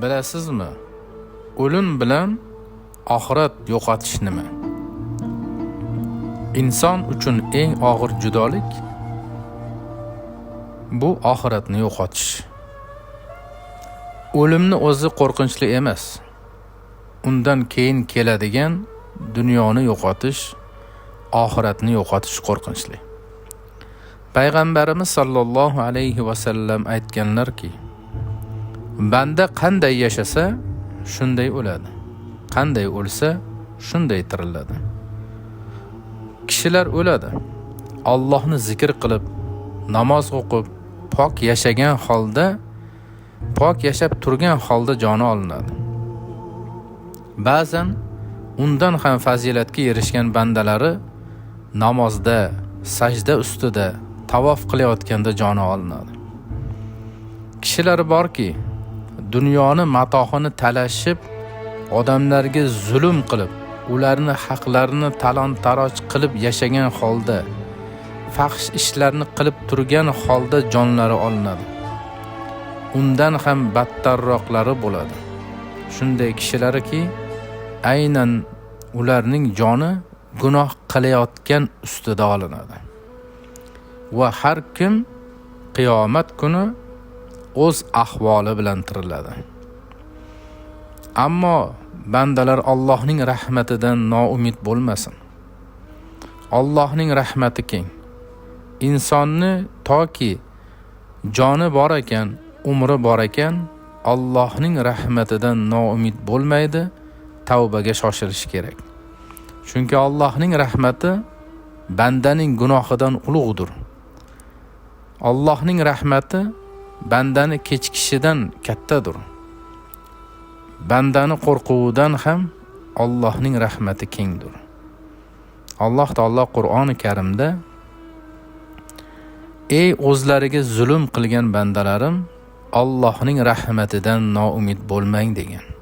Bilasizmi? O'lim bilan oxirat yo'qotish nima? Inson uchun eng og'ir judolik bu oxiratni yo'qotish. O'limni o'zi qo'rqinchli emas. Undan keyin keladigan dunyoni yo'qotish, oxiratni yo'qotish qo'rqinchli. Payg'ambarimiz sollallohu alayhi va sallam aytganlarki, banda qanday yashasa, shunday o'ladi. Qanday o'lsa, shunday tiriladi. Kishilar o'ladi. Allohni zikr qilib, namoz o'qib, pok yashab turgan holda joni olinadi. Ba'zan undan ham fazilatga erishgan bandalari namozda, sajda ustida, tavof qilayotganda joni olinadi. Kishilar borki, dunyoni matohini talashib, odamlarga zulm qilib, ularni haqlarini talon-taroj qilib yashagan holda, fahsh ishlarni qilib turgan holda jonlari olinadi. Undan ham battarroqlari bo'ladi. Shunday kishilarki, aynan ularning joni gunoh qilayotgan ustida olinadi. Va har kim qiyomat kuni o'z ahvoli bilan tiriladi. Ammo bandalar Allohning rahmatidan noumid bo'lmasin. Allohning rahmati keng. Insonni toki joni bor ekan, umri bor ekan, Allohning rahmatidan noumid bo'lmaydi, tavbaga shoshilish kerak. Chunki Allohning rahmati bandaning gunohidan ulug'dir. Allohning rahmati bandani kechikishidan kattadir. Bandani qo'rquvidan ham Allohning rahmati kengdir. Alloh taolo Qur'oni Karimda: "Ey o'zlariga zulm qilgan bandalarim, Allohning rahmatidan noumid bo'lmang" degan.